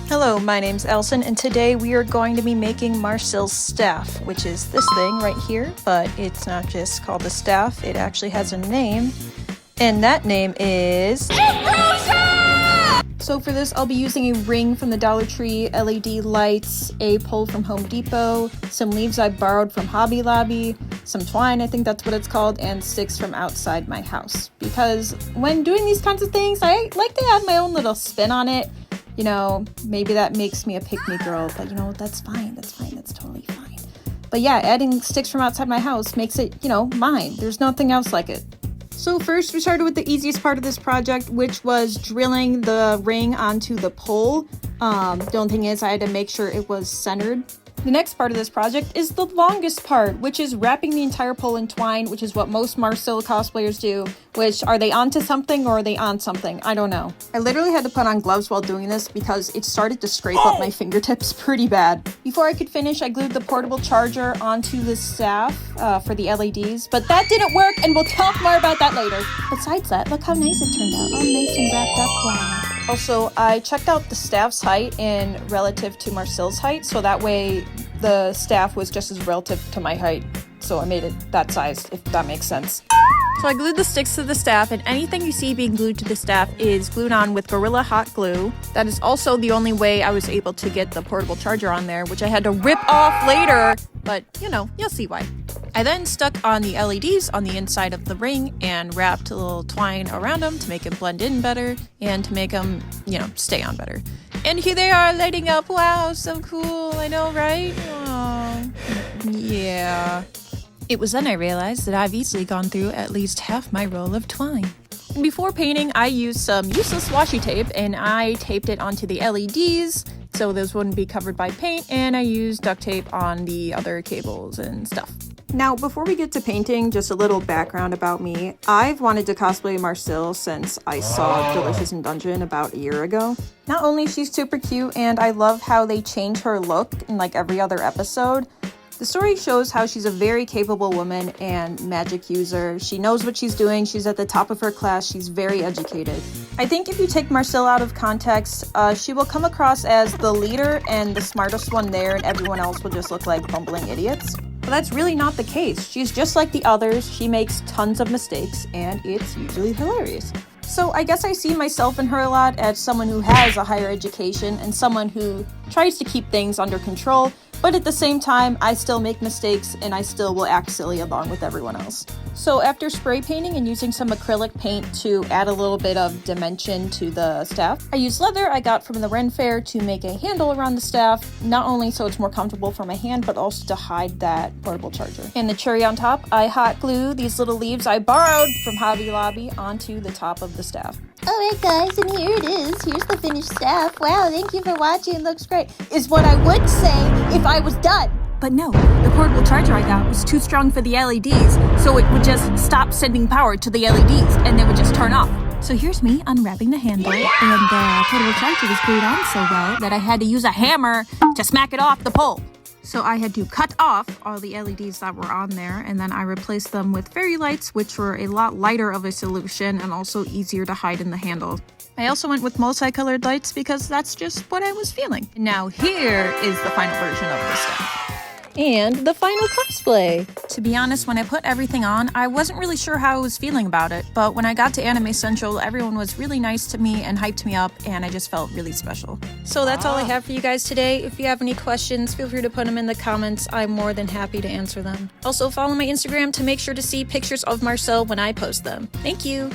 Hello, my name's Alison, and today we are going to be making Marcel's staff, which is this thing right here, but it's not just called the staff, it actually has a name, and that name is Ambrosia! So for this, I'll be using a ring from the Dollar Tree, LED lights, a pole from Home Depot, some leaves I borrowed from Hobby Lobby, some twine, I think that's what it's called, and sticks from outside my house. Because when doing these kinds of things, I like to add my own little spin on it. You know, maybe that makes me a pick-me girl, but you know, that's fine, that's totally fine. But yeah, adding sticks from outside my house makes it, you know, mine. There's nothing else like it. So first, we started with the easiest part of this project, which was drilling the ring onto the pole. The only thing is I had to make sure it was centered. The next part of this project is the longest part, which is wrapping the entire pole in twine, which is what most Marcel cosplayers do, which are they onto something or are they on something? I don't know. I literally had to put on gloves while doing this because it started to scrape up my fingertips pretty bad. Before I could finish, I glued the portable charger onto the staff for the LEDs, but that didn't work and we'll talk more about that later. Besides that, look how nice it turned out. All nice and wrapped up. Wow. Also, I checked out the staff's height in relative to Marcel's height, so that way the staff was just as relative to my height. So I made it that size, if that makes sense. So I glued the sticks to the staff, and anything you see being glued to the staff is glued on with Gorilla Hot Glue. That is also the only way I was able to get the portable charger on there, which I had to rip off later, but you know, you'll see why. I then stuck on the LEDs on the inside of the ring and wrapped a little twine around them to make it blend in better and to make them, you know, stay on better. And here they are lighting up. Wow, so cool. I know, right? Aww. Yeah. It was then I realized that I've easily gone through at least half my roll of twine. Before painting, I used some useless washi tape and I taped it onto the LEDs so those wouldn't be covered by paint, and I used duct tape on the other cables and stuff. Now, before we get to painting, just a little background about me. I've wanted to cosplay Marcel since I saw Delicious in Dungeon about a year ago. Not only is she super cute, and I love how they change her look in like every other episode, the story shows how she's a very capable woman and magic user. She knows what she's doing, she's at the top of her class, she's very educated. I think if you take Marcel out of context, she will come across as the leader and the smartest one there, and everyone else will just look like bumbling idiots. But that's really not the case. She's just like the others, she makes tons of mistakes, and it's usually hilarious. So I guess I see myself in her a lot as someone who has a higher education and someone who tries to keep things under control, but at the same time, I still make mistakes and I still will act silly along with everyone else. So after spray painting and using some acrylic paint to add a little bit of dimension to the staff, I used leather I got from the Ren Fair to make a handle around the staff, not only so it's more comfortable for my hand, but also to hide that portable charger. And the cherry on top, I hot glue these little leaves I borrowed from Hobby Lobby onto the top of the staff. Alright guys, and here it is. Here's the finished staff. Wow, thank you for watching. It looks great. Is what I would say if I was done. But no, the portable charger I got was too strong for the LEDs, so it would just stop sending power to the LEDs and they would just turn off. So here's me unwrapping the handle, and the portable charger was glued on so well that I had to use a hammer to smack it off the pole. So I had to cut off all the LEDs that were on there, and then I replaced them with fairy lights, which were a lot lighter of a solution and also easier to hide in the handle. I also went with multicolored lights because that's just what I was feeling. Now here is the final version of the staff. And the final cosplay. To be honest, when I put everything on, I wasn't really sure how I was feeling about it, but when I got to Anime Central, everyone was really nice to me and hyped me up, and I just felt really special. So that's all I have for you guys today. If you have any questions, feel free to put them in the comments. I'm more than happy to answer them. Also, follow my Instagram to make sure to see pictures of Marcel when I post them. Thank you!